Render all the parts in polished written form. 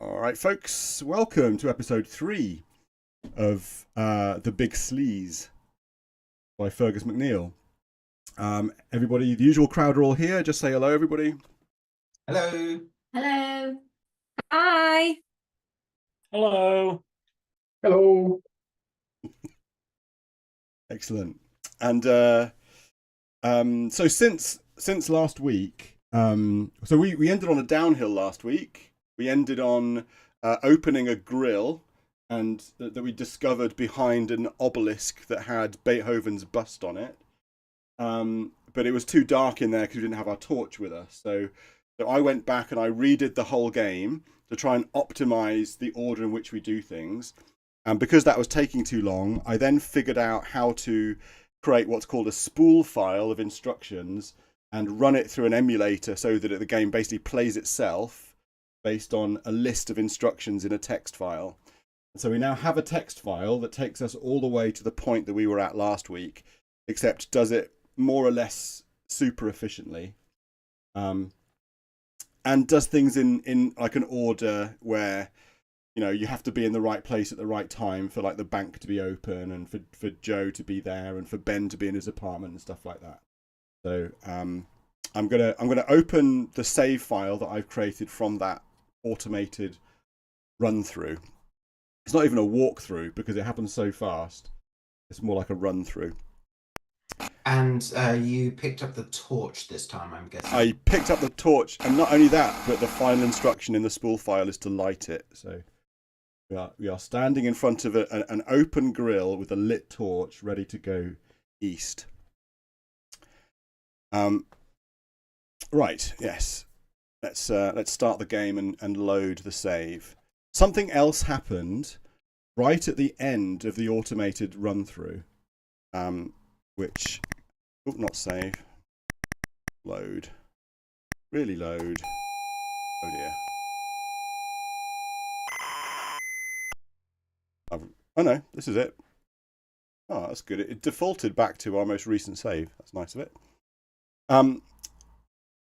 All right, folks, welcome to episode 3 of The Big Sleaze by Fergus McNeil. Everybody, the usual crowd are all here. Just say hello, everybody. Hello. Hello. Hi. Hello. Hello. Excellent. And so since last week, so we ended on a downhill last week. We ended on opening a grill and that we discovered behind an obelisk that had Beethoven's bust on it. But it was too dark in there because we didn't have our torch with us. So I went back and I redid the whole game to try and optimize the order in which we do things. And because that was taking too long, I then figured out how to create what's called a spool file of instructions and run it through an emulator so that the game basically plays itself based on a list of instructions in a text file. And so we now have a text file that takes us all the way to the point that we were at last week, except does it more or less super efficiently. And does things in like an order where, you know, you have to be in the right place at the right time for like the bank to be open and for Joe to be there and for Ben to be in his apartment and stuff like that. So I'm gonna open the save file that I've created from that automated run through. It's not even a walkthrough because it happens so fast. It's more like a run through. And you picked up the torch this time, I'm guessing. I picked up the torch, and not only that, but the final instruction in the spool file is to light it. So we are standing in front of an open grill with a lit torch ready to go east. Right, yes. Let's start the game and load the save. Something else happened right at the end of the automated run through, which not save, load, really load. Oh dear. Oh no, this is it. Oh, that's good. It defaulted back to our most recent save. That's nice of it.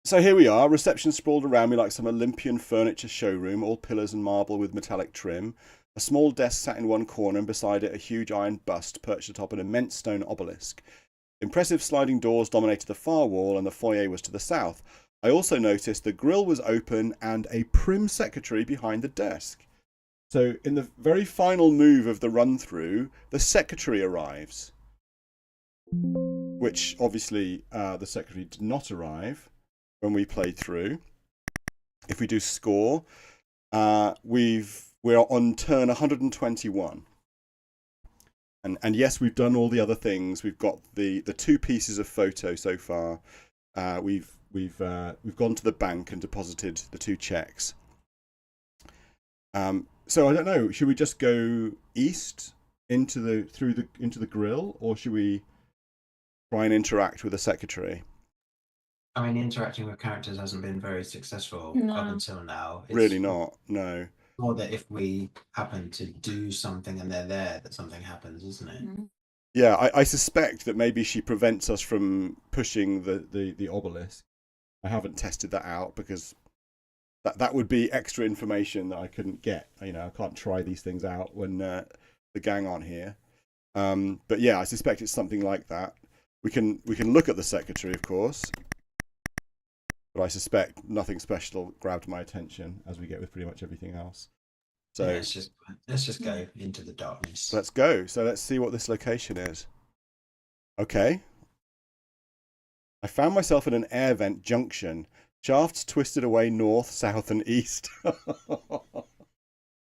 So here we are, reception sprawled around me like some Olympian furniture showroom, all pillars and marble with metallic trim. A small desk sat in one corner and beside it a huge iron bust perched atop an immense stone obelisk. Impressive sliding doors dominated the far wall and the foyer was to the south. I also noticed the grill was open and a prim secretary behind the desk. So in the very final move of the run through, the secretary arrives. Which obviously the secretary did not arrive when we played through. If we do score, we're on turn 121. And yes, we've done all the other things. We've got the 2 pieces of photo so far. We've gone to the bank and deposited the 2 checks. So I don't know. Should we just go east into the grill, or should we try and interact with the secretary? I mean, interacting with characters hasn't been very successful up until now. It's really not, no. more that if we happen to do something and they're there, that something happens, isn't it? Mm-hmm. Yeah, I suspect that maybe she prevents us from pushing the obelisk. I haven't tested that out because that would be extra information that I couldn't get. You know, I can't try these things out when the gang aren't here. But yeah, I suspect it's something like that. We can look at the secretary, of course. But I suspect nothing special grabbed my attention, as we get with pretty much everything else. So yeah, let's just go into the darkness. Let's go. So let's see what this location is. Okay. I found myself in an air vent junction. Shafts twisted away north, south, and east.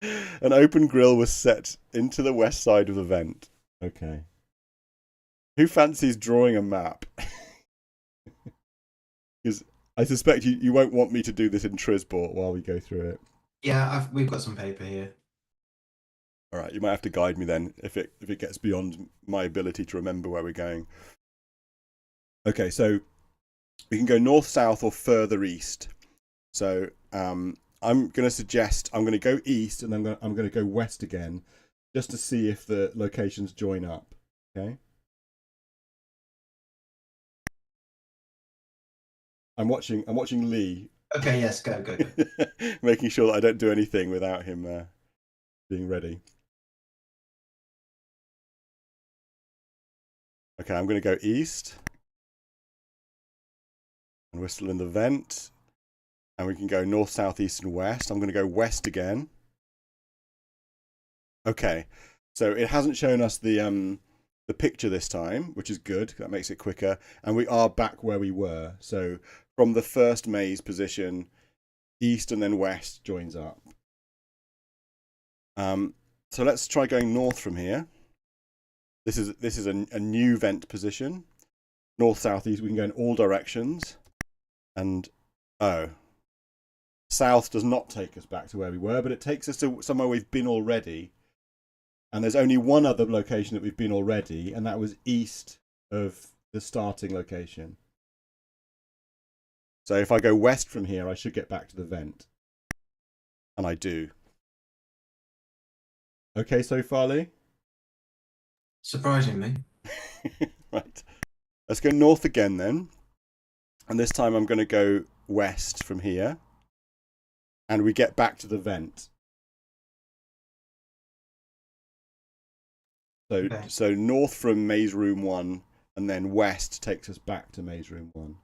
An open grill was set into the west side of the vent. Okay. Who fancies drawing a map? Because I suspect you won't want me to do this in Trisbort while we go through it. Yeah, we've got some paper here. All right, you might have to guide me then if it gets beyond my ability to remember where we're going. Okay, so we can go north, south, or further east. So I'm going to suggest I'm going to go east, and then I'm going to go west again, just to see if the locations join up. Okay. I'm watching Lee Okay, yes, go. Making sure that I don't do anything without him being ready. Okay, I'm going to go east. And we're still in the vent. And we can go north, south, east, and west. I'm going to go west again. Okay, so it hasn't shown us the picture this time, which is good. That makes it quicker. And we are back where we were. So from the first maze position, east and then west joins up. So let's try going north from here. This is a new vent position. North, south, east. We can go in all directions. And south does not take us back to where we were, but it takes us to somewhere we've been already. And there's only one other location that we've been already, and that was east of the starting location. So if I go west from here, I should get back to the vent. And I do. Okay so far, Lee? Surprisingly. Right. Let's go north again then. And this time I'm going to go west from here. And we get back to the vent. So north from Maze Room 1 and then west takes us back to Maze Room 1.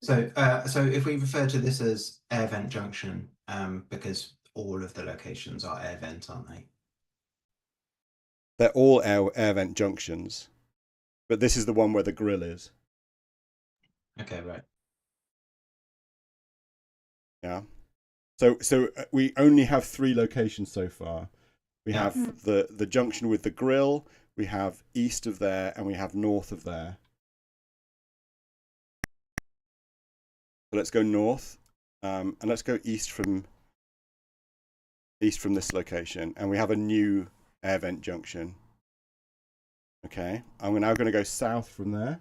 So if we refer to this as air vent junction, because all of the locations are air vent, aren't they? They're all air vent junctions. But this is the one where the grill is. Okay, right. Yeah. So we only have 3 locations so far. We have the junction with the grill, we have east of there, and we have north of there. So let's go north, and let's go east from this location, and we have a new air vent junction. Okay, I'm now going to go south from there.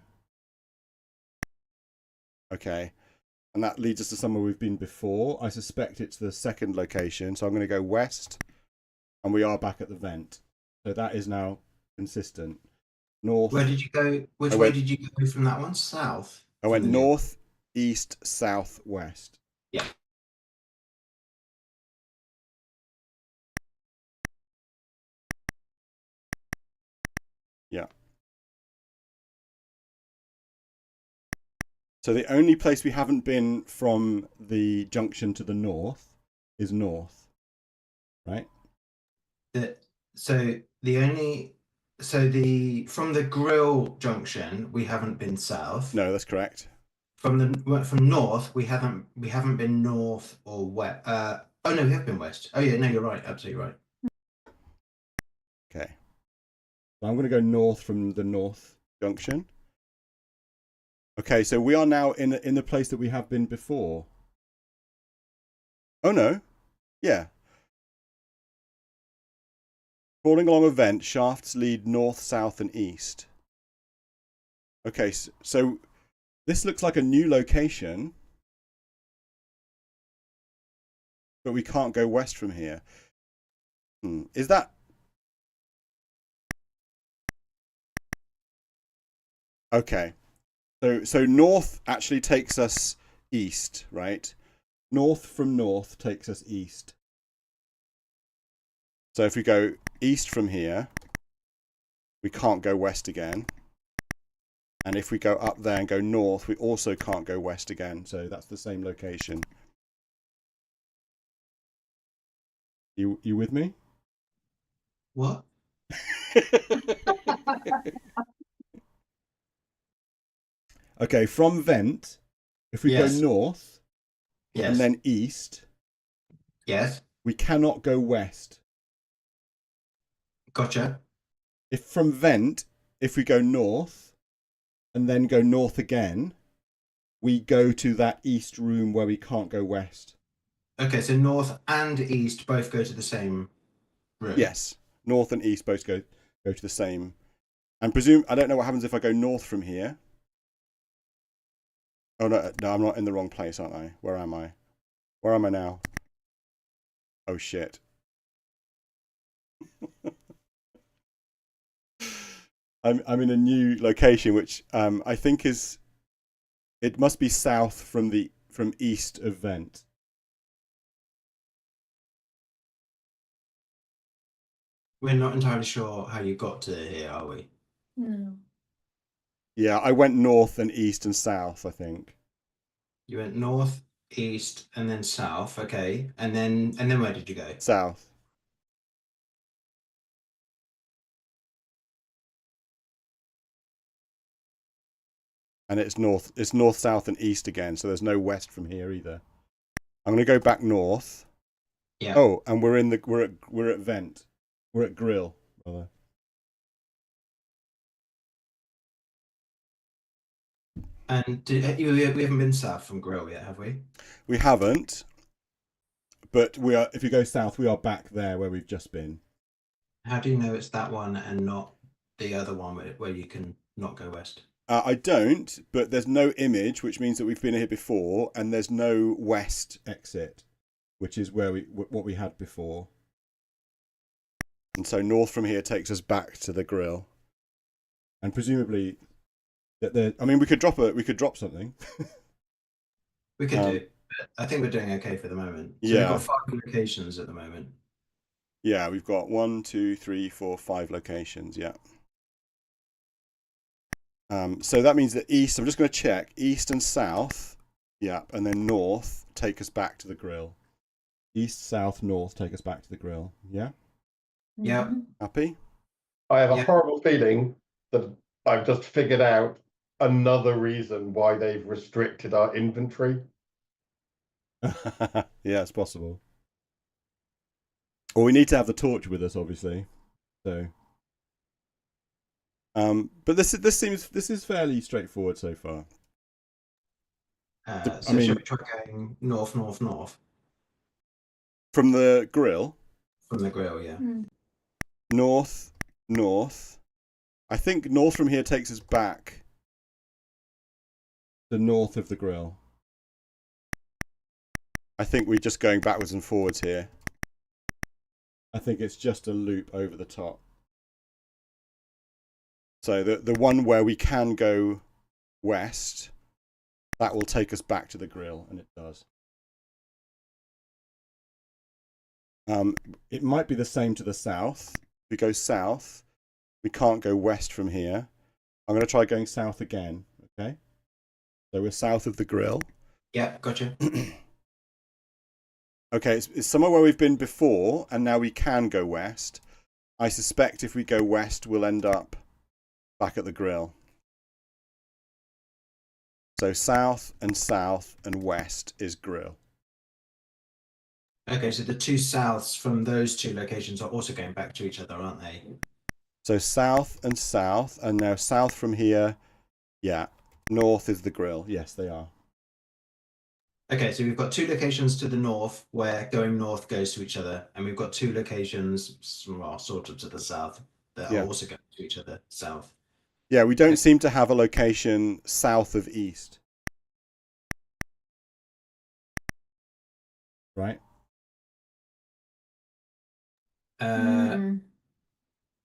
Okay, and that leads us to somewhere we've been before. I suspect it's the second location, so I'm going to go west. And we are back at the vent. So that is now consistent. North. Where did you go? Which way did you go from that one? South? I went north, east, south, west. Yeah. Yeah. So the only place we haven't been from the junction to the north is north. Right? From the grill junction we haven't been south. No, that's correct. From north we haven't been north or west. Oh no, we have been west. Oh yeah, no, you're right, absolutely right. Okay. So I'm going to go north from the north junction. Okay, so we are now in the place that we have been before. Oh no. Yeah. Crawling along a vent, shafts lead north, south, and east. Okay, so this looks like a new location. But we can't go west from here. Is that... Okay. So north actually takes us east, right? North from north takes us east. So if we go east from here, we can't go west again. And if we go up there and go north, we also can't go west again. So that's the same location. You with me? What? Okay, from vent, if we go north and then east, we cannot go west. Gotcha. If from vent, if we go north and then go north again, we go to that east room where we can't go west. Okay, so north and east both go to the same room. Yes, north and east both go to the same. And I don't know what happens if I go north from here. Oh no, I'm not in the wrong place, aren't I? Where am I? Where am I now? Oh shit. I'm in a new location, which I think it must be south from from east of vent. We're not entirely sure how you got to here, are we? No. Yeah, I went north and east and south, I think. You went north, east, and then south. Okay, and then where did you go? South. And it's north, south, and east again, so there's no west from here either. I'm going to go back north. Yeah. Oh, and we're at vent. We're at grill, rather. And we haven't been south from Grill yet, have we? We haven't, but we are. If you go south, we are back there where we've just been. How do you know it's that one and not the other one where you can not go west? I don't, but there's no image, which means that we've been here before, and there's no west exit, which is where what we had before. And so north from here takes us back to the grill, and presumably that I mean, we could drop something. We could do, but I think we're doing okay for the moment. So Yeah. we've got 5 locations at the moment. Yeah, we've got 1, 2, 3, 4, 5 locations. Yeah. So that means that east. I'm just going to check east and south. Yeah, and then north take us back to the grill. East, south, north take us back to the grill. Yeah. Yeah. Happy? I have a Yeah. horrible feeling that I've just figured out another reason why they've restricted our inventory. Yeah, it's possible. Well, we need to have the torch with us, obviously. So, but this is fairly straightforward so far. So I mean- should we try going north, north, north From the grill, from the Grill? Yeah. north, north. I think north from here takes us back to north of the grill. I think we're just going backwards and forwards here. I think it's just a loop over the top. So the one where we can go west, that will take us back to the grill, and it does. It might be the same to the south. If we go south, we can't go west from here. I'm going to try going south again, okay? So we're south of the grill. Yeah, gotcha. Okay, it's somewhere where we've been before, and now we can go west. I suspect if we go west, we'll end up back at the grill. So south and west is grill. Okay, so the 2 souths from those 2 locations are also going back to each other, aren't they? So south, and now south from here, yeah, north is the grill. Yes, they are. Okay, so we've got 2 locations to the north where going north goes to each other, and we've got 2 locations, well, sort of to the south, that Yeah. are also going to each other south. Yeah, we don't seem to have a location south of east. Right?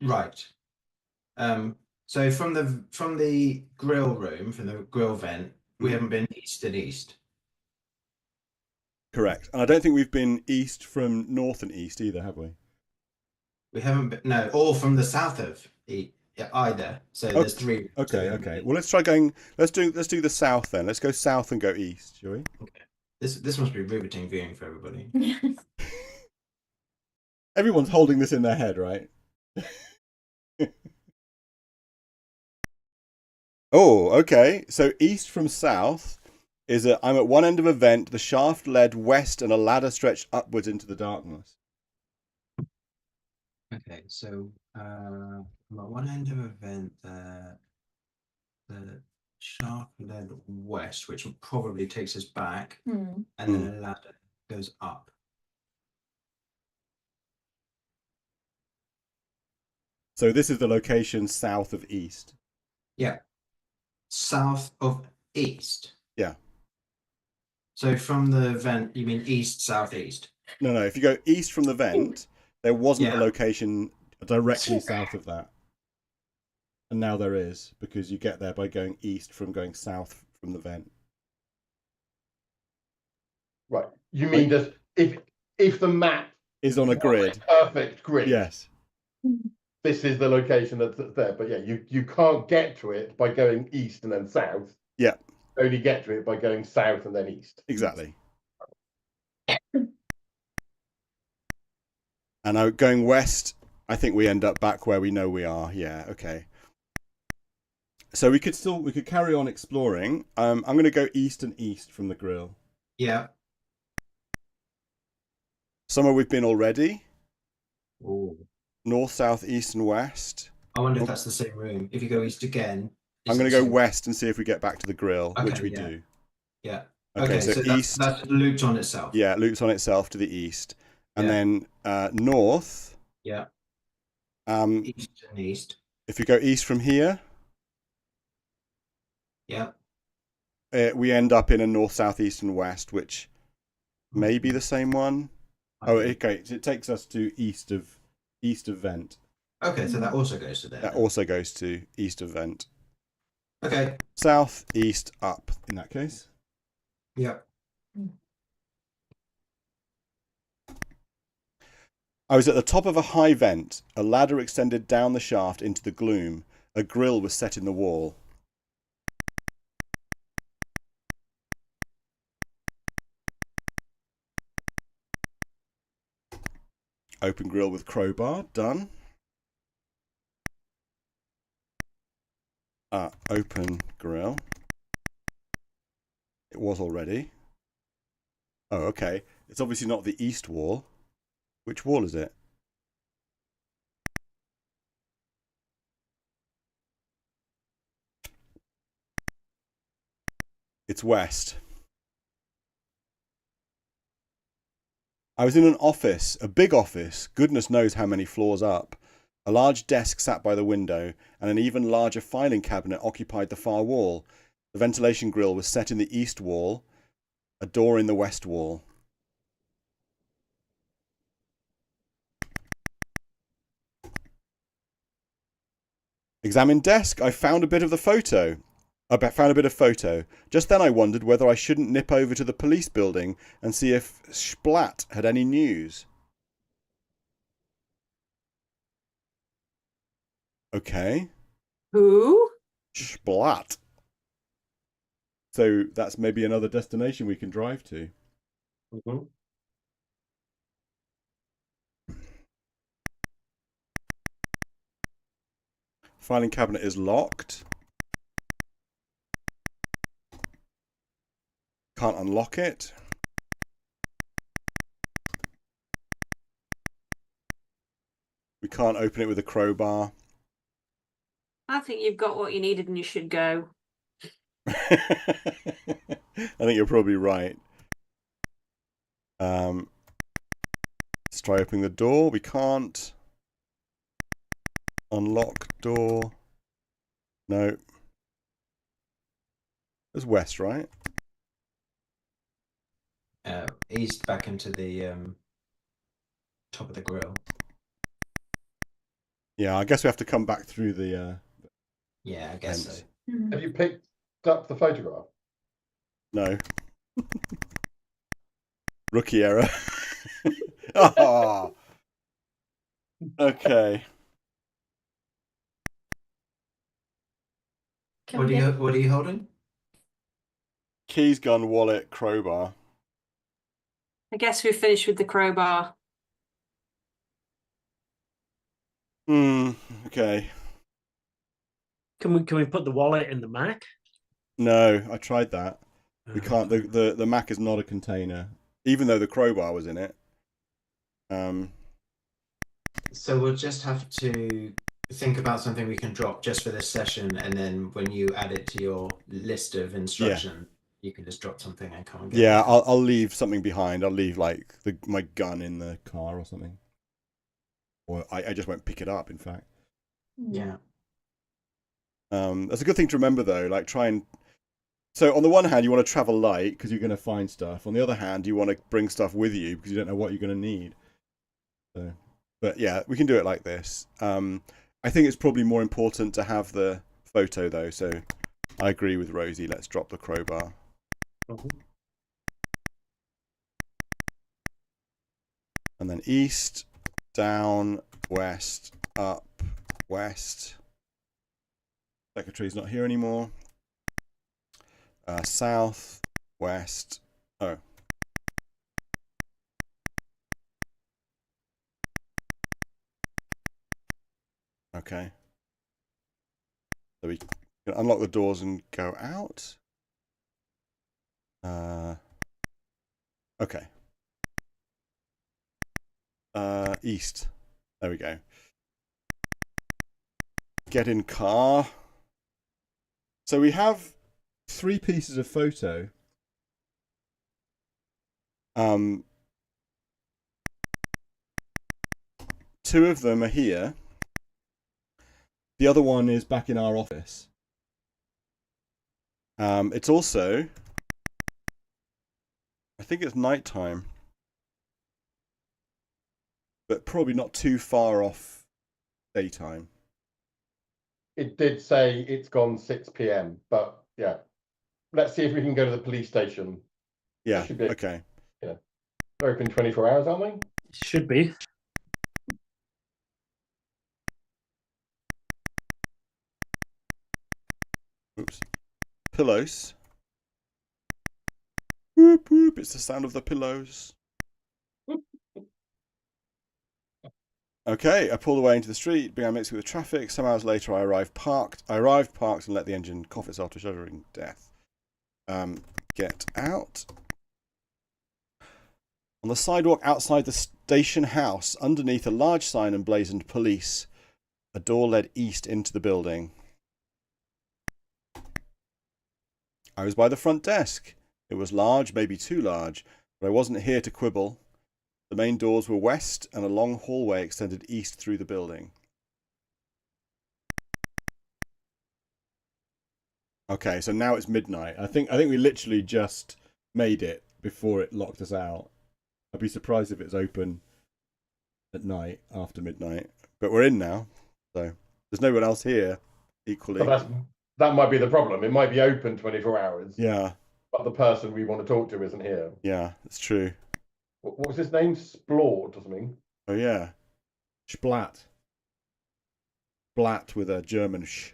Right. So from the grill room, from the grill vent, we haven't been east and east. Correct. And I don't think we've been east from north and east either, have we? We haven't been, no, or from the south of either. So there's 3. Okay. Well, let's try going. Let's do the south then. Let's go south and go east, shall we? Okay. This must be riveting viewing for everybody. Everyone's holding this in their head, right? Oh, okay. So east from south is I'm at one end of a vent. The shaft led west, and a ladder stretched upwards into the darkness. Okay, so I'm at one end of a vent there. The shaft led west, which probably takes us back, and then a ladder goes up. So this is the location south of east. Yeah. South of east. Yeah. So from the vent, you mean east, southeast? No. If you go east from the vent, there wasn't a Yeah. location directly south of that. And now there is, because you get there by going east from going south from the vent. Right. You mean that if the map Is on a was grid. perfect grid, Yes. this is the location that's there. But yeah, you can't get to it by going east and then south. Yeah. You only get to it by going south and then east. Exactly. And going west, I think we end up back where we know we are. Yeah, okay. So we could carry on exploring. I'm going to go east and east from the grill. Yeah. Somewhere we've been already. Ooh. North, south, east, and west. I wonder if that's the same room. If you go east again. I'm going to go west and see if we get back to the grill, Okay, which we yeah. do. Yeah. Okay, so east. That's looped on itself. Yeah, it loops on itself to the east. And Yeah. then north. Yeah. East and east. If you go east from here, Yeah. we end up in a north, south, east, and west, which may be the same one. Oh, okay. It takes us to east of Vent. Okay, so that also goes to there. That also goes to east of Vent. Okay. South, east, up. In that case. Yeah. I was at the top of a high vent. A ladder extended down the shaft into the gloom. A grill was set in the wall. Open grill with crowbar. Done. Open grill. It was already. Oh, okay. It's obviously not the east wall. Which wall is it? It's west. I was in an office, a big office, goodness knows how many floors up. A large desk sat by the window, and an even larger filing cabinet occupied the far wall. The ventilation grill was set in the east wall, a door in the west wall. Examine desk. I found a bit of photo. Just then I wondered whether I shouldn't nip over to the police building and see if Splat had any news. Okay. Who? Splat. So that's maybe another destination we can drive to. Mm-hmm. Filing cabinet is locked. Can't unlock it. We can't open it with a crowbar. I think you've got what you needed and you should go. I think you're probably right. Let's try opening the door. We can't. Unlock door. No. It's west, right? East back into the top of the grill. Yeah, I guess we have to come back through the. Yeah, I guess fence. so. Have you picked up the photograph? No. Rookie error. Oh. Okay. What are you holding? Keys, gun, wallet, crowbar. I guess we've finished with the crowbar. Okay. Can we put the wallet in the Mac? No, I tried that. We can't. The Mac is not a container, even though the crowbar was in it. So we'll just have to think about something we can drop just for this session, and then when you add it to your list of instruction, you can just drop something and come and get Yeah, it. I'll leave something behind. I'll leave like my gun in the car or something, or I just won't pick it up. In fact, Yeah. That's a good thing to remember though. Like try and. So on the one hand, you want to travel light because you're going to find stuff. On the other hand, you want to bring stuff with you because you don't know what you're going to need. So, but yeah, we can do it like this. I think it's probably more important to have the photo though. So I agree with Rosie. Let's drop the crowbar. And then east, down, west, up, west. Secretary's not here anymore. South, west. Oh. Okay. So we can unlock the doors and go out. Okay. East. There we go. Get in car. So we have 3 pieces of photo. Two of them are here. The other one is back in our office. It's also, I think it's nighttime, but probably not too far off daytime. It did say it's gone 6 p.m. But yeah, let's see if we can go to the police station. Yeah. Should be, Okay. Yeah, they're open 24 hours, aren't they? Should be. Oops. Pillows. Whoop whoop. It's the sound of the pillows. Okay, I pulled away into the street, began mixing with the traffic. Some hours later, I arrived parked, and let the engine cough itself to shuddering death. Get out. On the sidewalk outside the station house, underneath a large sign emblazoned police, a door led east into the building. I was by the front desk. It was large, maybe too large, but I wasn't here to quibble. The main doors were west, and a long hallway extended east through the building. Okay, so now it's midnight. I think we literally just made it before it locked us out. I'd be surprised if it's open at night after midnight. But we're in now, so there's no one else here. Equally, But that might be the problem. It might be open 24 hours. Yeah. But the person we want to talk to isn't here. Yeah, it's true. What was his name? Splort or something? Oh yeah, Splat. Splat with a German sh.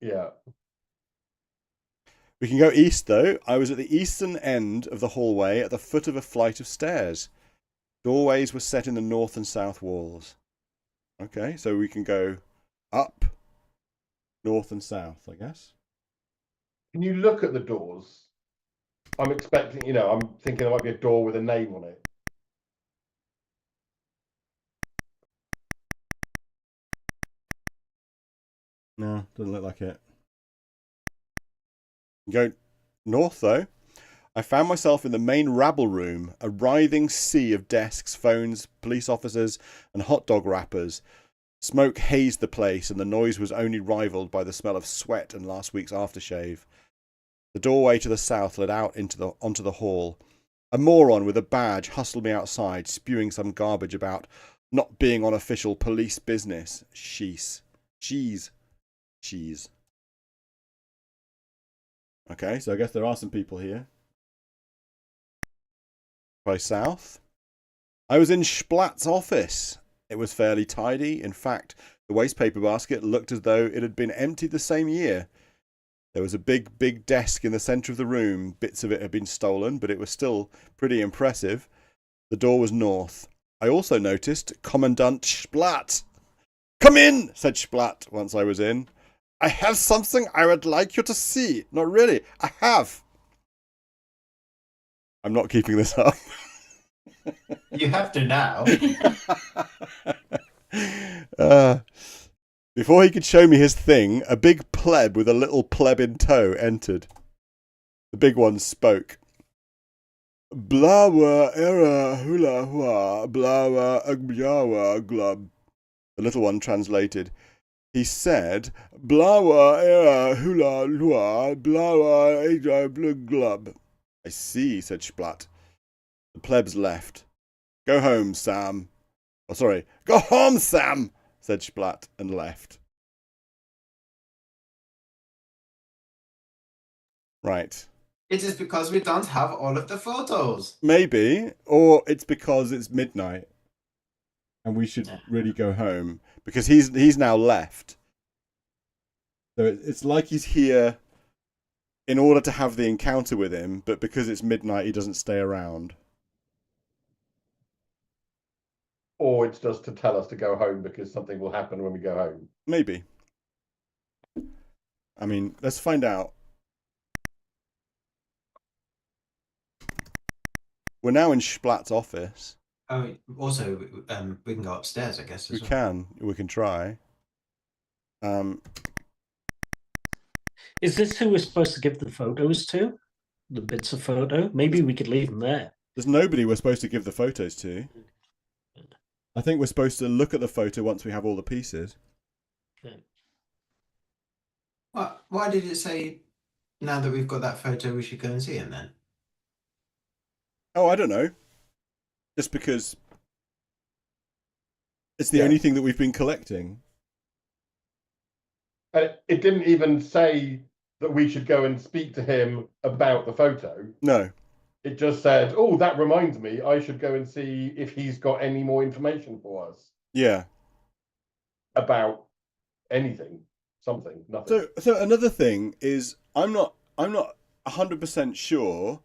Yeah. We can go east, though. I was at the eastern end of the hallway at the foot of a flight of stairs. Doorways were set in the north and south walls. Okay, so we can go up, north and south, I guess. Can you look at the doors? I'm expecting, I'm thinking there might be a door with a name on it. No, doesn't look like it. Go north, though. I found myself in the main rabble room, a writhing sea of desks, phones, police officers, and hot dog wrappers. Smoke hazed the place, and the noise was only rivaled by the smell of sweat and last week's aftershave. The doorway to the south led out onto the hall. A moron with a badge hustled me outside, spewing some garbage about not being on official police business. Cheese. Okay, so I guess there are some people here. By south. I was in Splat's office. It was fairly tidy. In fact, the wastepaper basket looked as though it had been emptied the same year. There was a big desk in the centre of the room. Bits of it had been stolen, but it was still pretty impressive. The door was north. I also noticed Commandant Splat. "Come in," said Splat once I was in. "I have something I would like you to see." "Not really, I have." I'm not keeping this up. You have to now. Before he could show me his thing, a big pleb with a little pleb in tow entered. The big one spoke. "Blawa era hula hua, blawa agbiawa glub." The little one translated. He said, "Blawa era hula hua, blawa agbiawa glub." "I see," said Splat. The plebs left. "Go home, Sam." "Oh, sorry. Go home, Sam," said Splat, and left. Right. It is because we don't have all of the photos. Maybe, or it's because it's midnight, and we should really go home because he's now left. So it's like he's here in order to have the encounter with him, but because it's midnight, he doesn't stay around. Or it's just to tell us to go home because something will happen when we go home. Maybe. I mean, let's find out. We're now in Splat's office. Oh, also, we can go upstairs, I guess. We can try. Is this who we're supposed to give the photos to? The bits of photo? Maybe we could leave them there. There's nobody we're supposed to give the photos to. I think we're supposed to look at the photo once we have all the pieces. Why did it say, now that we've got that photo, we should go and see him then? Oh, I don't know. Just because it's the only thing that we've been collecting. And it didn't even say that we should go and speak to him about the photo. No. It just said, oh, that reminds me, I should go and see if he's got any more information for us. Yeah. About anything. Something. Nothing. So another thing is I'm not 100% sure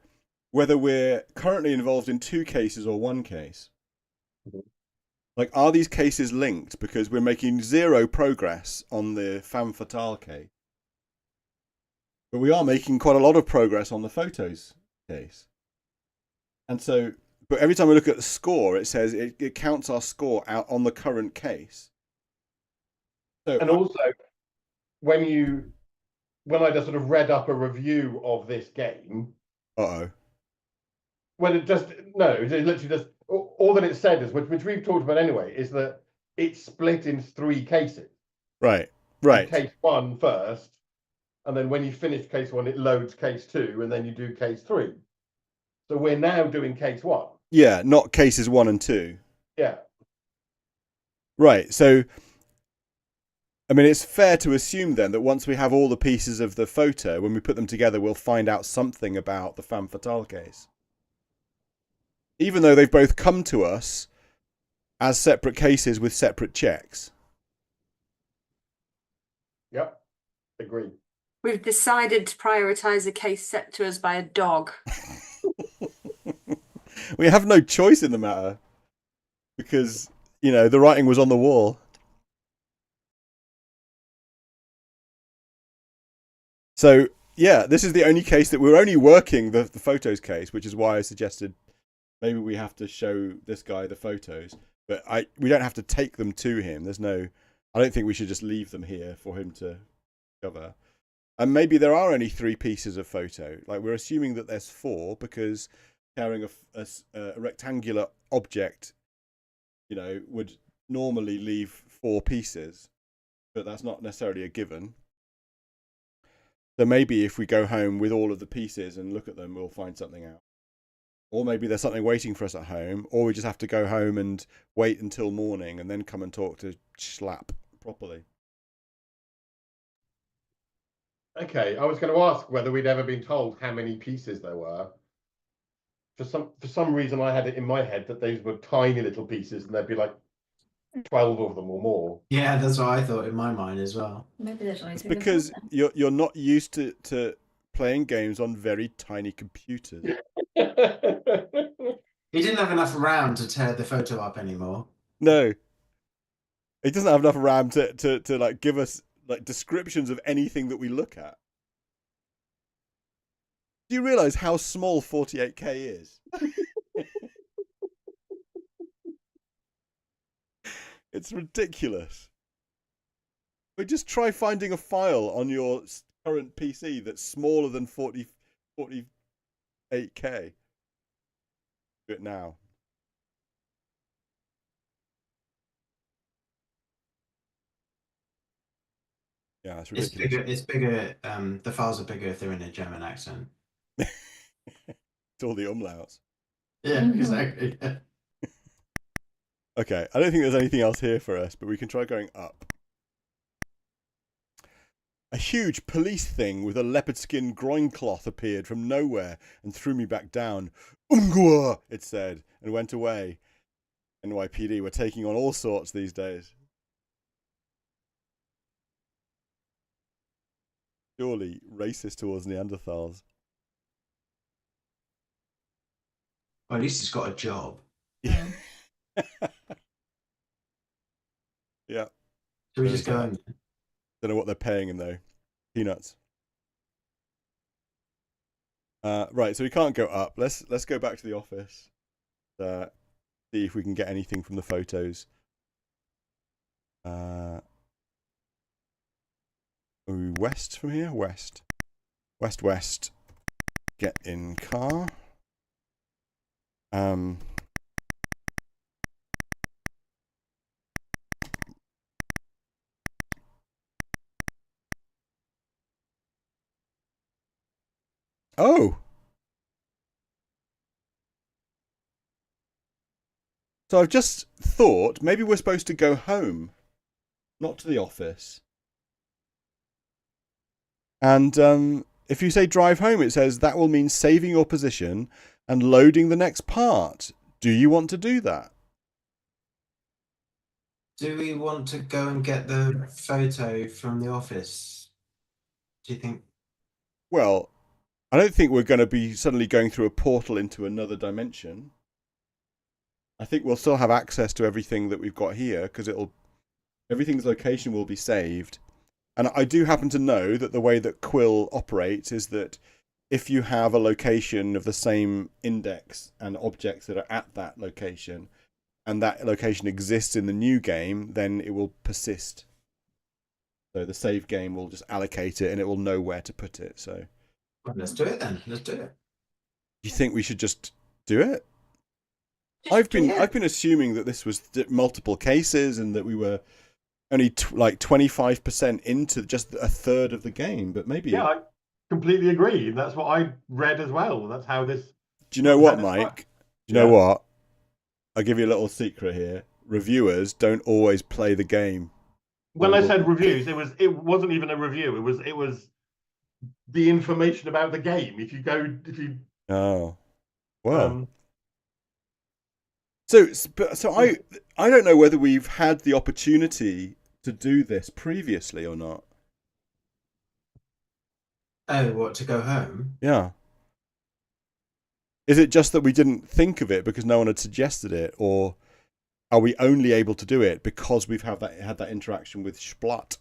whether we're currently involved in 2 cases or 1 case. Mm-hmm. Like, are these cases linked? Because we're making 0 progress on the femme fatale case. But we are making quite a lot of progress on the photos case. And so, but every time we look at the score, it says it counts our score out on the current case. So, and also, when I just sort of read up a review of this game. Well, it literally just, all that it said is, which we've talked about anyway, is that it's split in 3 cases. Right. Case 1 first, and then when you finish case 1, it loads case 2, and then you do case 3. So we're now doing case 1. Yeah, not cases 1 and 2. Yeah. Right. So, I mean, it's fair to assume then that once we have all the pieces of the photo, when we put them together, we'll find out something about the femme fatale case. Even though they've both come to us as separate cases with separate checks. Yep. Agree. We've decided to prioritise a case set to us by a dog. We have no choice in the matter because, the writing was on the wall. So, yeah, this is the only case that we're only working the photos case, which is why I suggested maybe we have to show this guy the photos. But we don't have to take them to him. I don't think we should just leave them here for him to cover. And maybe there are only 3 pieces of photo. Like, we're assuming that there's 4 because carrying a rectangular object, would normally leave 4 pieces. But that's not necessarily a given. So maybe if we go home with all of the pieces and look at them, we'll find something out. Or maybe there's something waiting for us at home, or we just have to go home and wait until morning and then come and talk to Schlap properly. Okay, I was going to ask whether we'd ever been told how many pieces there were. For some reason, I had it in my head that these were tiny little pieces, and there'd be like 12 of them or more. Yeah, that's what I thought in my mind as well. Maybe there's only It's 3 because you're not used to playing games on very tiny computers. He didn't have enough RAM to tear the photo up anymore. No. It doesn't have enough RAM to like give us like descriptions of anything that we look at. Do you realise how small 48K is? It's ridiculous. But just try finding a file on your current PC that's smaller than 48K. Do it now. Yeah, it's ridiculous. It's bigger. The files are bigger if they're in a German accent. It's all the umlauts. Yeah, exactly. Okay, I don't think there's anything else here for us, but we can try going up. A huge police thing with a leopard skin groin cloth appeared from nowhere and threw me back down. Ungwa, it said, and went away. NYPD were taking on all sorts these days. Surely racist towards Neanderthals. Well, at least he's got a job. Yeah. Yeah. Should we just go home? Don't know what they're paying him though. Peanuts. Right, so we can't go up. Let's go back to the office. See if we can get anything from the photos. West from here? West. West. Get in car. Oh! So I've just thought maybe we're supposed to go home, not to the office. And if you say drive home, it says that will mean saving your position and loading the next part. Do you want to do that? Do we want to go and get the photo from the office? Do you think? Well, I don't think we're going to be suddenly going through a portal into another dimension. I think we'll still have access to everything that we've got here because everything's location will be saved. And I do happen to know that the way that Quill operates is that if you have a location of the same index and objects that are at that location, and that location exists in the new game, then it will persist. So the save game will just allocate it and it will know where to put it. So Well, let's do it then. Let's do it. you think we should just do it? I've been assuming that this was multiple cases and that we were only like 25% into just a third of the game, but maybe. Yeah, I completely agree. That's what I read as well. That's how this. Do you know what, Mike? Do you know what? I'll give you a little secret here. Reviewers don't always play the game. When I said reviews, it wasn't even a review. It was the information about the game. Oh, well. So I don't know whether we've had the opportunity to do this previously or not. Oh, what, to go home? Yeah. Is it just that we didn't think of it because no one had suggested it, or are we only able to do it because we've had that interaction with Splat?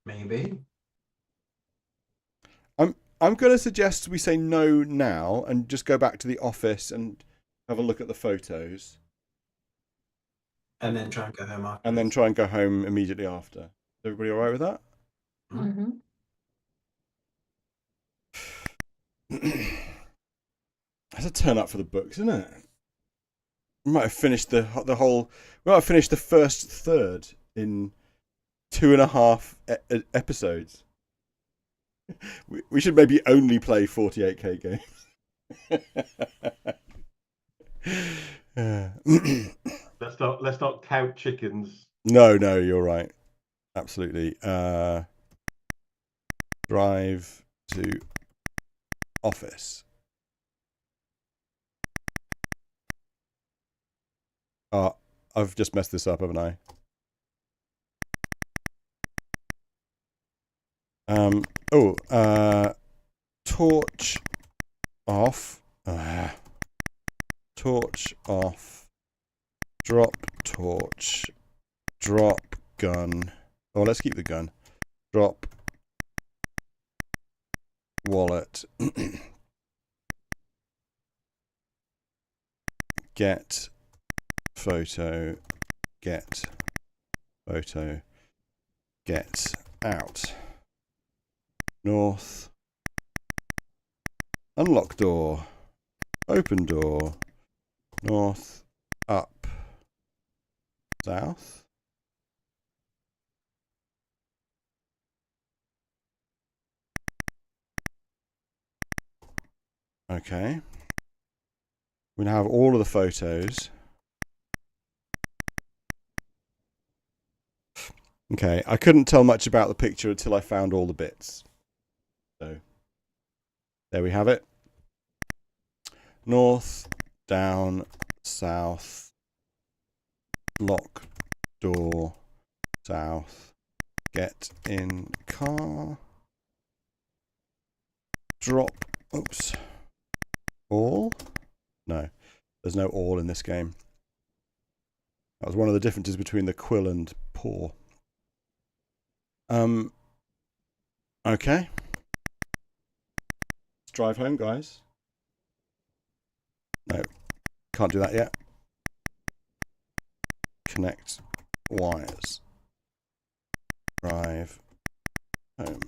Maybe. I'm going to suggest we say no now and just go back to the office and have a look at the photos. And then try and go home after. And then try and go home immediately after. Is everybody all right with that? Mm-hmm. That's a turn up for the books, isn't it? We might have finished the whole. We might have finished the first third in 2.5 episodes. We should maybe only play 48k games. Let's not count chickens. No, you're right. Absolutely. Drive to office. Oh, I've just messed this up, haven't I? Torch off. Torch off. Drop torch. Drop gun. Oh, let's keep the gun. Drop wallet. Get photo. Get photo. Get out. North. Unlock door. Open door. North. Up. South. Okay. We now have all of the photos. Okay, I couldn't tell much about the picture until I found all the bits. So there we have it. North, down, south, lock, door, south, get in car, drop, oops, all? No, there's no all in this game. That was one of the differences between the quill and paw. Okay. Let's drive home, guys. No, can't do that yet. Connect wires. Drive home.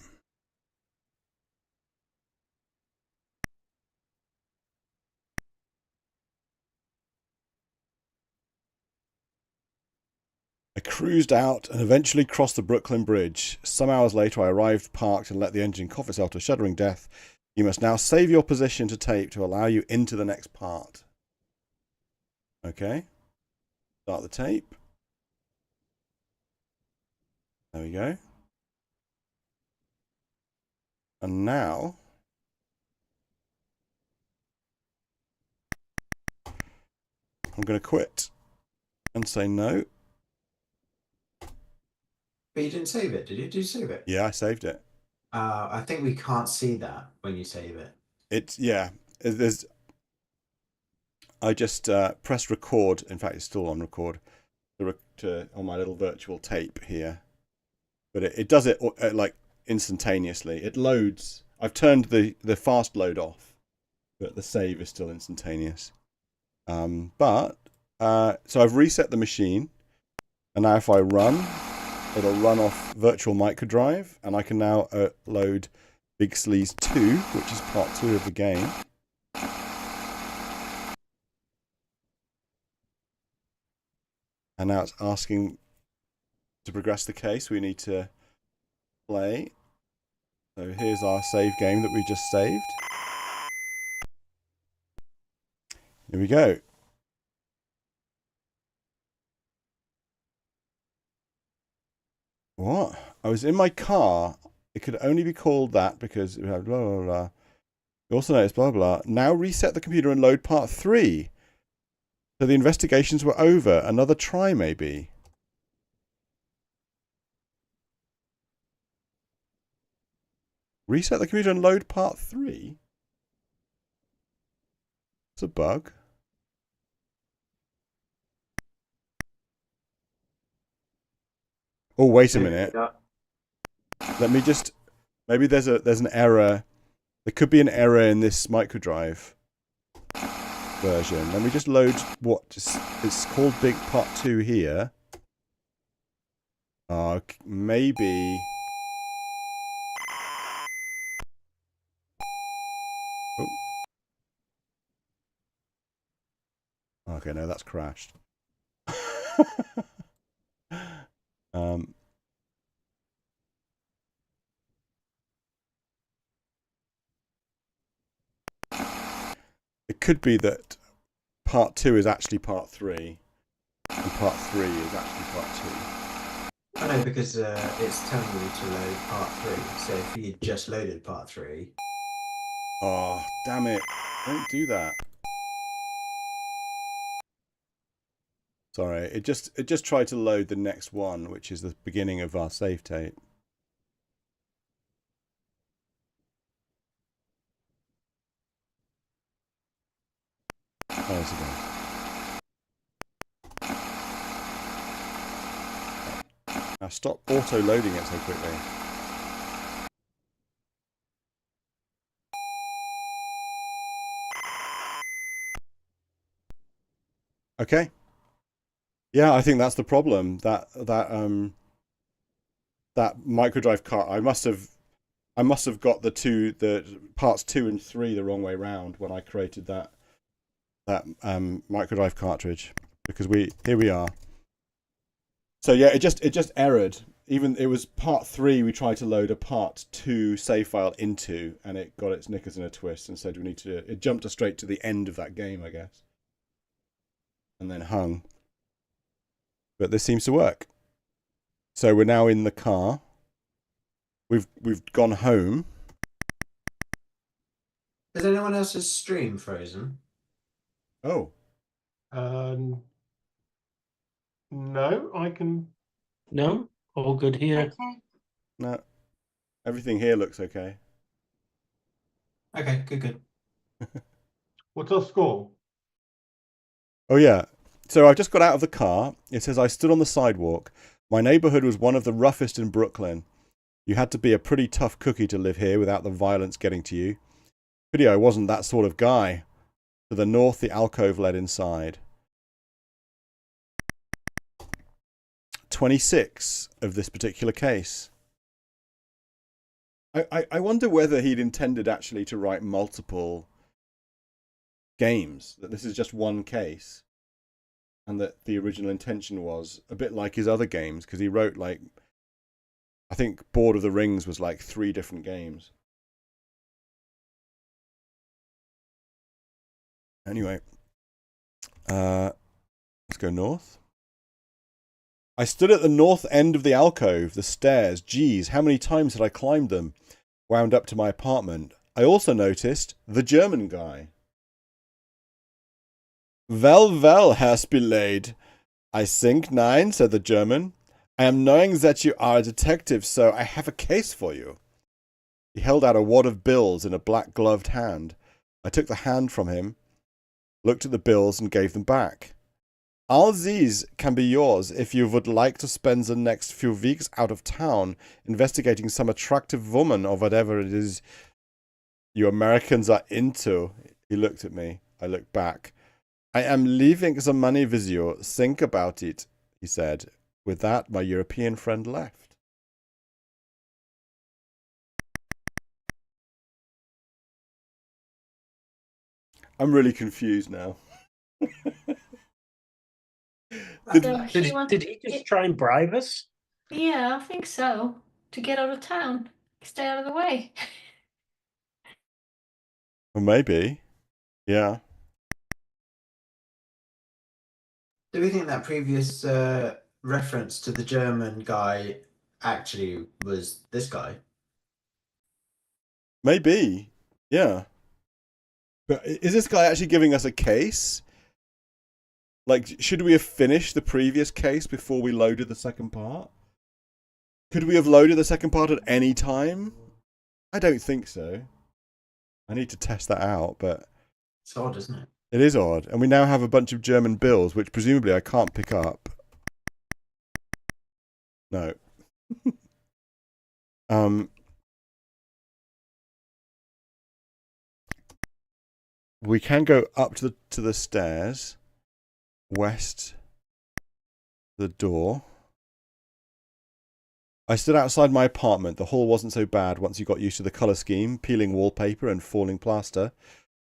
I cruised out and eventually crossed the Brooklyn Bridge. Some hours later, I arrived, parked, and let the engine cough itself to shuddering death. You must now save your position to tape to allow you into the next part. Okay. Start the tape. There we go. And now I'm going to quit and say no. But you didn't save it, did you? Did you save it? Yeah, I saved it. I think we can't see that when you save it. It's, yeah, there's, I just pressed record. In fact, it's still on record on my little virtual tape here. But it does it like instantaneously. It loads. I've turned the fast load off, but the save is still instantaneous. So I've reset the machine, and now if I run, it'll run off virtual microdrive, and I can now load Big Sleaze 2, which is part 2 of the game. And now it's asking to progress the case. We need to play. So here's our save game that we just saved. Here we go. What? I was in my car. It could only be called that because we have blah, blah, blah. You also notice blah, blah, blah. Now reset the computer and load part 3. So the investigations were over. Another try, maybe. Reset the computer and load part 3? It's a bug. Oh, wait a minute. Let me just... Maybe there's an error. There could be an error in this microdrive version. Let me just load what... It's called Big Part 2 here. Maybe... Oh. Okay, no, that's crashed. It could be that part 2 is actually part 3, and part 3 is actually part 2. I know, because it's telling you to load part 3. So if you just loaded part 3... Oh, damn it. Don't do that. Sorry, it just tried to load the next one, which is the beginning of our save tape. There's again. Now stop auto-loading it so quickly. Okay. Yeah, I think that's the problem. That microdrive cart. I must have got the parts 2 and 3 the wrong way round when I created that microdrive cartridge, because here we are. So yeah, it just errored. Even it was part 3 we tried to load a part 2 save file into, and it got its knickers in a twist and said it jumped us straight to the end of that game, I guess, and then hung. But this seems to work. So we're now in the car. We've gone home. Is anyone else's stream frozen? Oh, No, I can. No, all good here. Okay. no. Everything here looks okay. Okay, good. What's our score? Oh, yeah. So I've just got out of the car. It says, I stood on the sidewalk. My neighborhood was one of the roughest in Brooklyn. You had to be a pretty tough cookie to live here without the violence getting to you. Pity I wasn't that sort of guy. To the north, the alcove led inside. 26 of this particular case. I wonder whether he'd intended actually to write multiple games, that this is just one case, and that the original intention was a bit like his other games, because he wrote, like, I think Board of the Rings was like 3 different games. Anyway, let's go north. I stood at the north end of the alcove, the stairs. Geez, how many times had I climbed them? Wound up to my apartment. I also noticed the German guy. Well, Herr Spillade. I think 9, said the German. I am knowing that you are a detective, so I have a case for you. He held out a wad of bills in a black-gloved hand. I took the hand from him, looked at the bills, and gave them back. All these can be yours if you would like to spend the next few weeks out of town investigating some attractive woman or whatever it is you Americans are into. He looked at me. I looked back. I am leaving the money with you. Think about it, he said. With that, my European friend left. I'm really confused now. Did he just try and bribe us? Yeah, I think so. To get out of town. Stay out of the way. Well, maybe. Yeah. Do we think that previous reference to the German guy actually was this guy? Maybe. Yeah. But is this guy actually giving us a case? Like, should we have finished the previous case before we loaded the second part? Could we have loaded the second part at any time? I don't think so. I need to test that out, but... It's odd, isn't it? It is odd. And we now have a bunch of German bills, which presumably I can't pick up. No. We can go up to the stairs. West. The door. I stood outside my apartment. The hall wasn't so bad once you got used to the colour scheme, peeling wallpaper and falling plaster.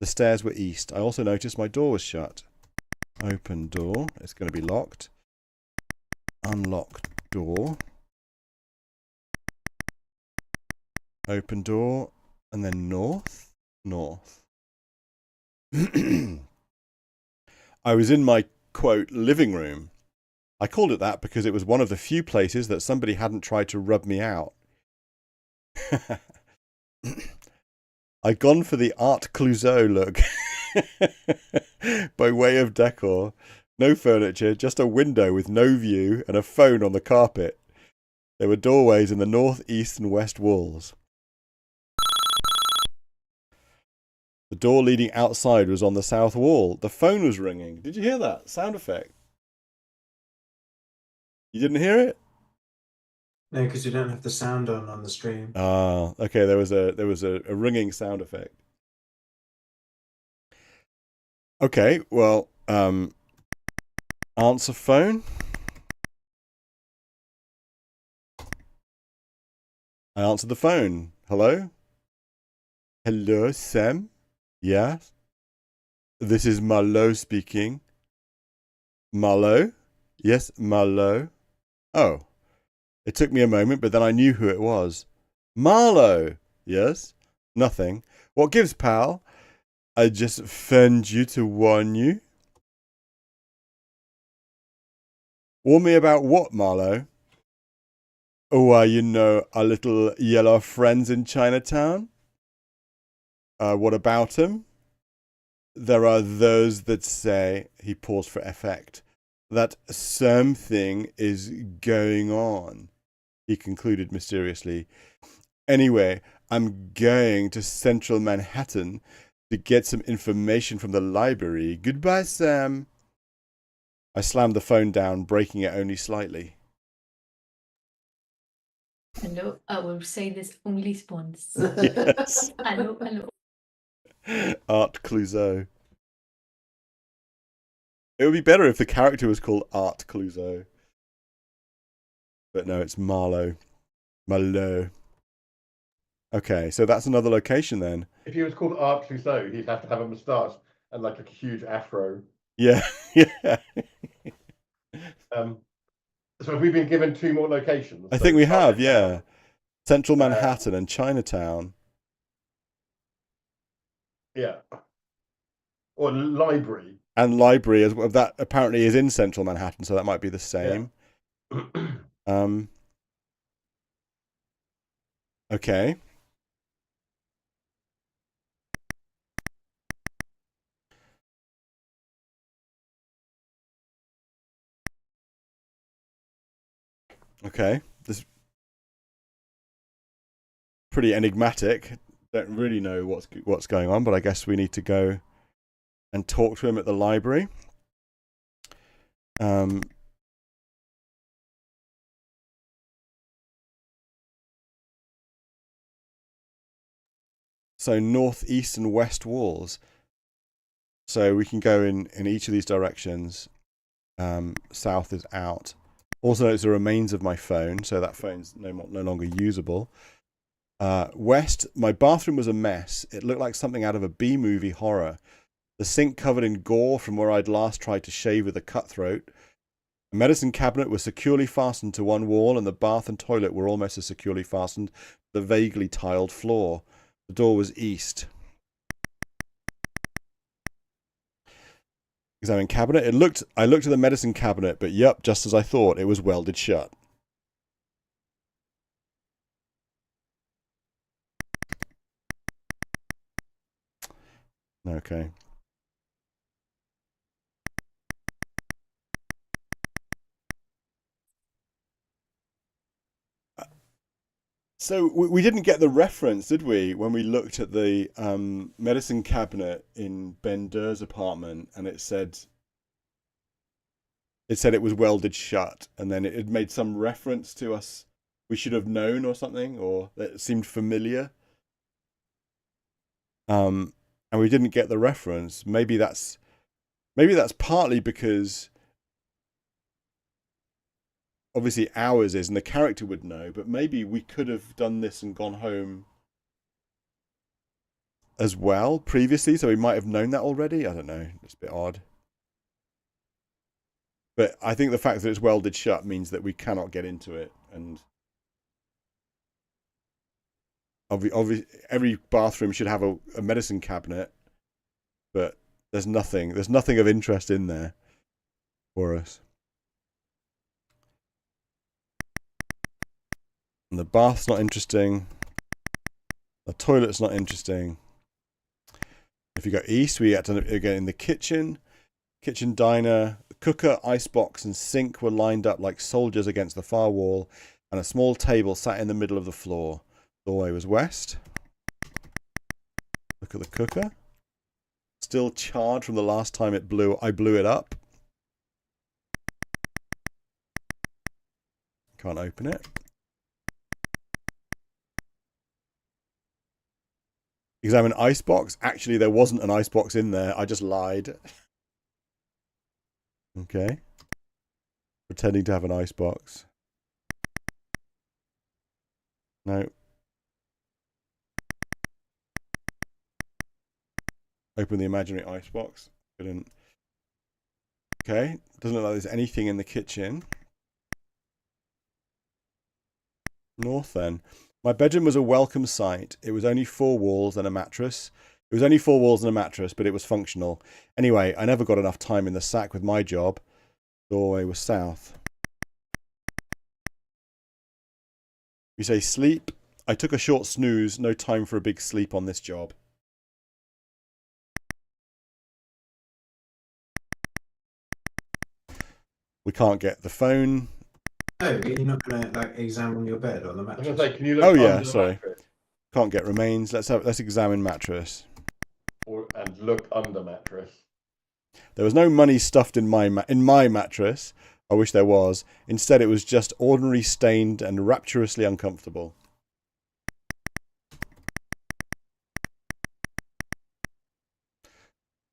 The stairs were east. I also noticed my door was shut. Open door. It's going to be locked. Unlocked door. Open door. And then north. North. I was in my, quote, living room. I called it that because it was one of the few places that somebody hadn't tried to rub me out. I'd gone for the Art Clouseau look. By way of decor. No furniture, just a window with no view and a phone on the carpet. There were doorways in the north, east and west walls. The door leading outside was on the south wall. The phone was ringing. Did you hear that sound effect? You didn't hear it? No, because we don't have the sound on the stream. Ah, okay. There was a ringing sound effect. Okay, well, answer phone. I answered the phone. Hello? Hello, Sam? Yes? This is Marlowe speaking. Marlowe? Yes, Marlowe. Oh. It took me a moment, but then I knew who it was. Marlowe! Yes? Nothing. What gives, pal? I just phoned you to warn you. Warn me about what, Marlowe? Oh, you know, our little yellow friends in Chinatown? What about him? There are those that say, he paused for effect, that something is going on, he concluded mysteriously. Anyway, I'm going to central Manhattan to get some information from the library. Goodbye, Sam. I slammed the phone down, breaking it only slightly. Hello, I will say this only once. Yes. Hello. Art Clouseau. It would be better if the character was called Art Clouseau. But no, it's Marlowe. Marlowe. Okay, so that's another location then. If he was called Art Clouseau, he'd have to have a moustache and like a huge afro. Yeah, yeah. So have we been given 2 more locations? I So think we have, Chinatown, yeah. Central Manhattan and Chinatown. Yeah. Or library. And library as well. That apparently is in Central Manhattan, so that might be the same. Yeah. Okay. Okay. This is pretty enigmatic. Don't really know what's going on, but I guess we need to go and talk to him at the library. So northeast and west walls. So we can go in each of these directions. South is out. Also, it's the remains of my phone, so that phone's no longer usable. West, my bathroom was a mess. It looked like something out of a B-movie horror. The sink covered in gore from where I'd last tried to shave with a cutthroat. A medicine cabinet was securely fastened to one wall, and the bath and toilet were almost as securely fastened to the vaguely tiled floor. The door was east. Examine cabinet. I looked at the medicine cabinet, but yep, just as I thought, it was welded shut. Okay. So we didn't get the reference, did we, when we looked at the medicine cabinet in Ben Durr's apartment, and it said it was welded shut, and then it made some reference to us we should have known or something, or that seemed familiar. And we didn't get the reference. Maybe that's partly because obviously ours is, and the character would know, but maybe we could have done this and gone home as well previously, so we might have known that already. I don't know. It's a bit odd. But I think the fact that it's welded shut means that we cannot get into it, and obviously every bathroom should have a medicine cabinet, but there's nothing of interest in there for us. And the bath's not interesting. The toilet's not interesting. If you go east, we get to get in the kitchen diner. The cooker, icebox, and sink were lined up like soldiers against the far wall, and a small table sat in the middle of the floor. Doorway was west. Look at the cooker. Still charred from the last time I blew it up. Can't open it. Examine icebox. Actually, there wasn't an icebox in there. I just lied. Okay. Pretending to have an icebox. No. Open the imaginary icebox. Couldn't. Okay. Doesn't look like there's anything in the kitchen. North then. My bedroom was a welcome sight. It was only 4 walls and a mattress. It was only 4 walls and a mattress, but it was functional. Anyway, I never got enough time in the sack with my job. Doorway was south. We say sleep. I took a short snooze. No time for a big sleep on this job. We can't get the phone. Oh, you're not gonna like examine your bed or the I was mattress? gonna say, can you look Oh, yeah, under the sorry. mattress? Can't get remains. Let's examine mattress. And look under mattress. There was no money stuffed in my mattress. I wish there was. Instead, it was just ordinary, stained, and rapturously uncomfortable.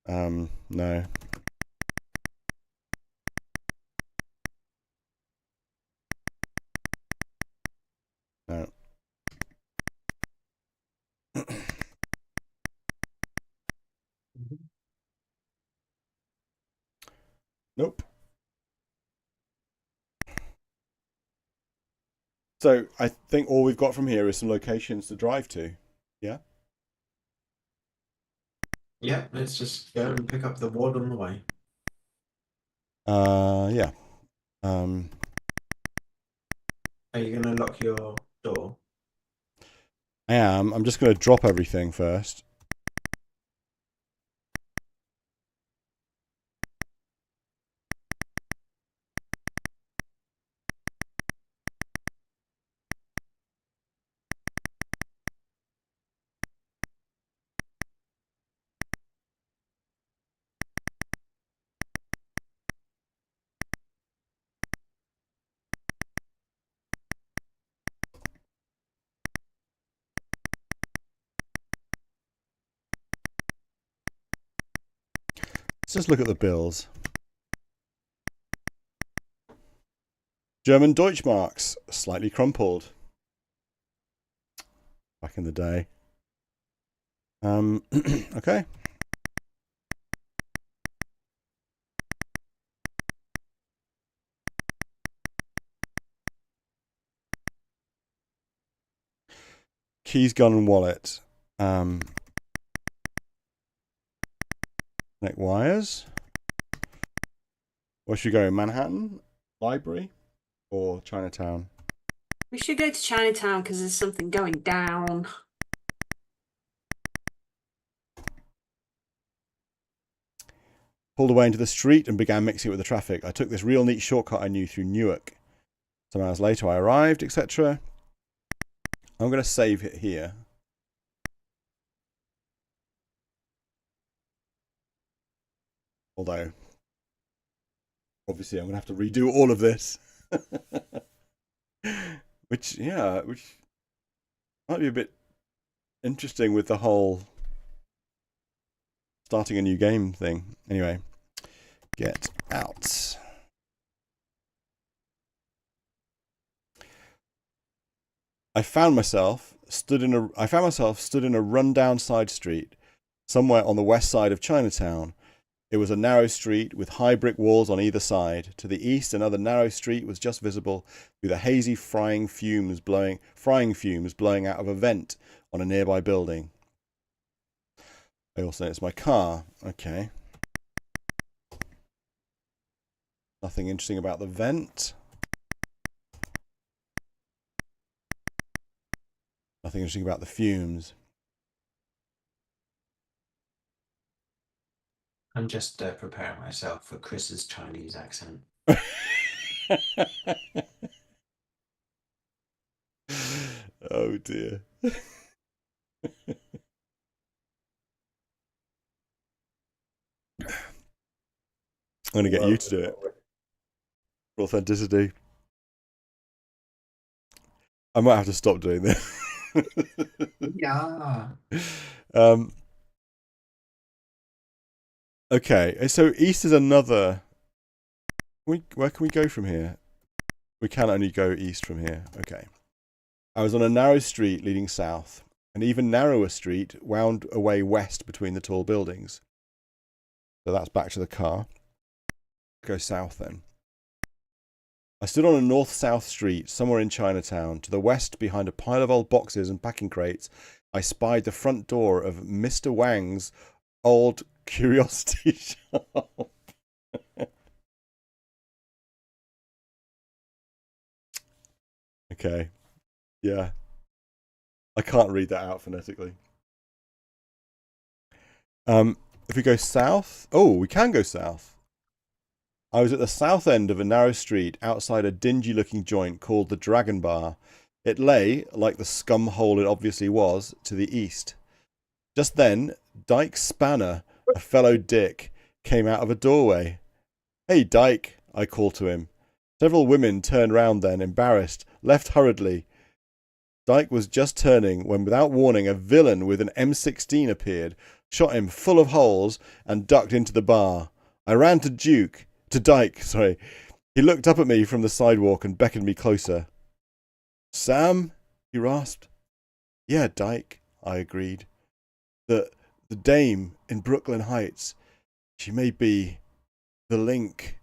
No. No. Nope. So I think all we've got from here is some locations to drive to. Yeah. Yeah, let's just go and pick up the wad on the way. Yeah. Are you gonna lock your door? I am. I'm just going to drop everything first. Let's just look at the bills. German Deutschmarks, slightly crumpled. Back in the day. Okay. Keys, gun, and wallet. Connect wires. Where should we go? Manhattan? Library? Or Chinatown? We should go to Chinatown because there's something going down. Pulled away into the street and began mixing it with the traffic. I took this real neat shortcut I knew through Newark. Some hours later I arrived, etc. I'm going to save it here. Although, obviously I'm going to have to redo all of this. which might be a bit interesting with the whole starting a new game thing. Anyway, get out. I found myself stood in a rundown side street somewhere on the west side of Chinatown. It was a narrow street with high brick walls on either side. To the east, another narrow street was just visible through the hazy frying fumes blowing out of a vent on a nearby building. I also noticed my car. Okay. Nothing interesting about the vent. Nothing interesting about the fumes. I'm just preparing myself for Chris's Chinese accent. Oh dear. I'm going to get you to do it. For authenticity. I might have to stop doing this. Yeah. Okay, so east is another. Where can we go from here? We can only go east from here. Okay. I was on a narrow street leading south. An even narrower street wound away west between the tall buildings. So that's back to the car. Go south then. I stood on a north-south street somewhere in Chinatown. To the west, behind a pile of old boxes and packing crates, I spied the front door of Mr. Wang's old curiosity shop. Okay. Yeah. I can't read that out phonetically. If we go south... Oh, we can go south. I was at the south end of a narrow street outside a dingy-looking joint called the Dragon Bar. It lay, like the scum hole it obviously was, to the east. Just then, Dyke Spanner, a fellow Dick, came out of a doorway. "Hey, Dyke," I called to him. Several women turned round then, embarrassed, left hurriedly. Dyke was just turning when, without warning, a villain with an M16 appeared, shot him full of holes, and ducked into the bar. I ran to Dyke. He looked up at me from the sidewalk and beckoned me closer. "Sam?" he rasped. "Yeah, Dyke," I agreed. The dame in Brooklyn Heights. She may be the link."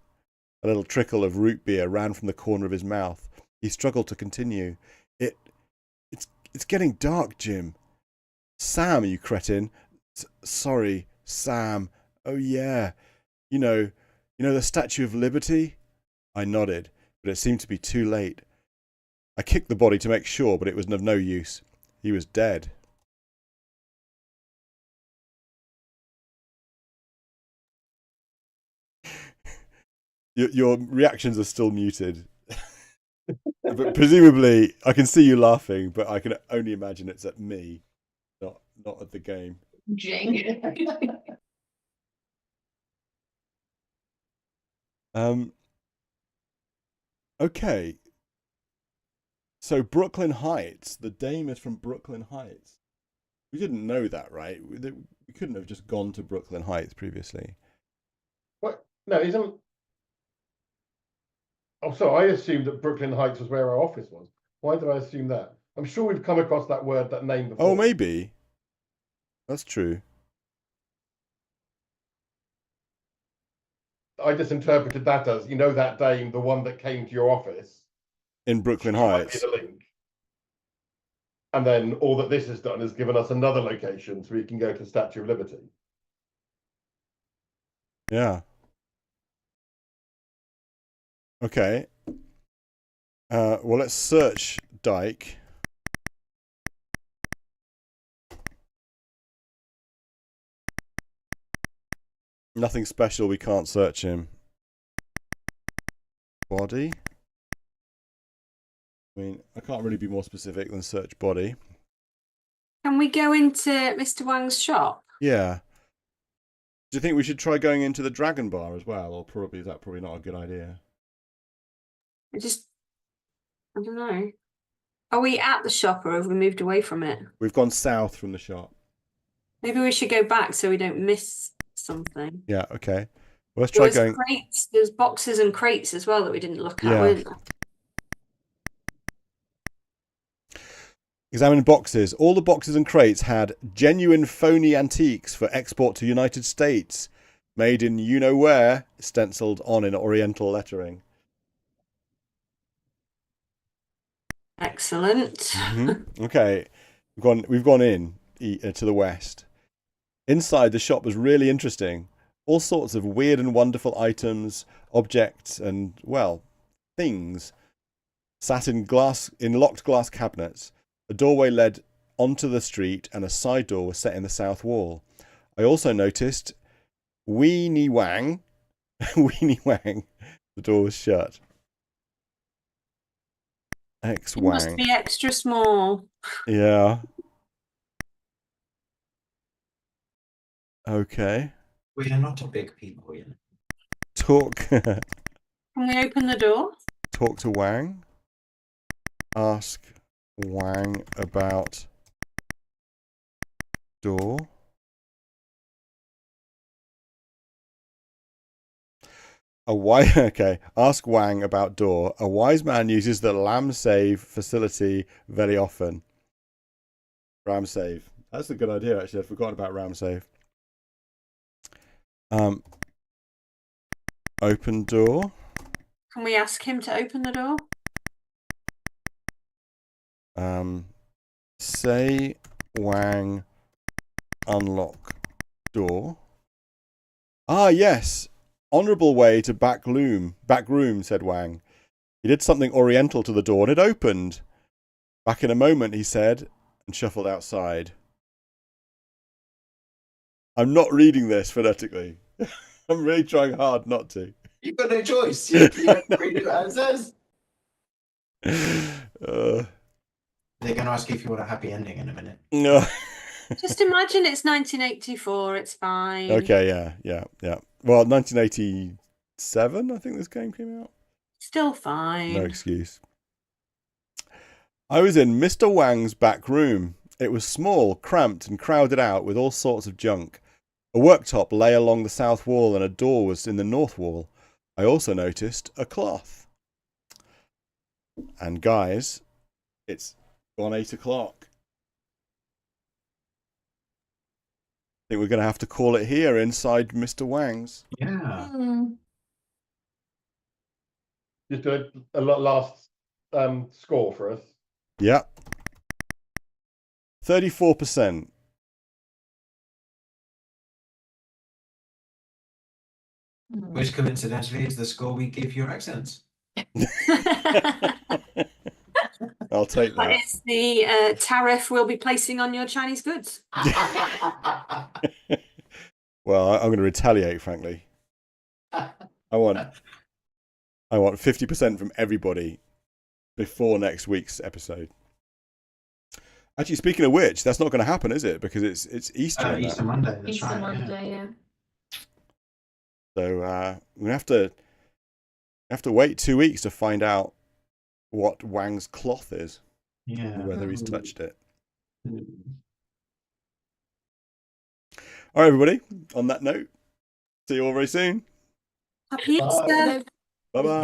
A little trickle of root beer ran from the corner of his mouth. He struggled to continue. It's getting dark, Jim." "Sam, you cretin." Sorry, Sam. Oh, yeah. You know the Statue of Liberty?" I nodded, but it seemed to be too late. I kicked the body to make sure, but it was of no use. He was dead. Your reactions are still muted. But presumably, I can see you laughing, but I can only imagine it's at me, not at the game. Jing. Okay. So Brooklyn Heights, the dame is from Brooklyn Heights. We didn't know that, right? We couldn't have just gone to Brooklyn Heights previously. What? No, isn't. Oh, so I assumed that Brooklyn Heights was where our office was. Why did I assume that? I'm sure we've come across that name before. Oh, maybe. That's true. I just interpreted that as, that dame, the one that came to your office. In Brooklyn She might Heights. be the link. And then all that this has done is given us another location so we can go to Statue of Liberty. Yeah. Okay. Well, let's search Dyke. Nothing special, we can't search him. Body. I mean, I can't really be more specific than search body. Can we go into Mr. Wang's shop? Yeah. Do you think we should try going into the Dragon Bar as well, or is that probably not a good idea? I don't know. Are we at the shop or have we moved away from it? We've gone south from the shop. Maybe we should go back so we don't miss something. Yeah, okay. Well, let's try going. Crates, there's boxes and crates as well that we didn't look at, Yeah. weren't there? Examine boxes. All the boxes and crates had genuine phony antiques for export to United States. Made in you-know-where, stenciled on in Oriental lettering. Excellent. Mm-hmm. Okay, we've gone in to the west. Inside, the shop was really interesting. All sorts of weird and wonderful items, objects, and, well, things sat in locked glass cabinets. A doorway led onto the street, and a side door was set in the south wall. I also noticed Weenie Wang. Weenie Wang. The door was shut. X It Wang. must be extra small. Yeah. Okay. We are not a big people, Talk. Can we open the door? Talk to Wang. Ask Wang about door. Okay. Ask Wang about door. A wise man uses the lamb save facility very often. Ram save. That's a good idea, actually. I'd forgotten about ram save. Open door. Can we ask him to open the door? Say Wang unlock door. Ah, yes. Honourable way to back room, said Wang. He did something oriental to the door and it opened. Back in a moment, he said, and shuffled outside. I'm not reading this phonetically. I'm really trying hard not to. You've got no choice. You have to read it as it says. They're going to ask you if you want a happy ending in a minute. No. Just imagine it's 1984. It's fine. Okay, yeah. Well, 1987, I think this game came out. Still fine. No excuse. I was in Mr. Wang's back room. It was small, cramped, and crowded out with all sorts of junk. A worktop lay along the south wall and a door was in the north wall. I also noticed a cloth. And guys, it's gone 8 o'clock. I think we're going to have to call it here inside Mr. Wang's. Yeah. Just do a last score for us. Yeah. 34%. Which coincidentally is the score we give your accents. I'll take That that. is the tariff we'll be placing on your Chinese goods. Well, I'm going to retaliate, frankly. I want 50% from everybody before next week's episode. Actually, speaking of which, that's not going to happen, is it? Because it's Easter. Easter Monday. That's Easter right. Monday, yeah. So we're going to have to wait 2 weeks to find out what Wang's cloth is. Yeah. And whether he's touched it. All right, everybody. On that note, see you all very soon. Happy Bye. Easter. Bye-bye.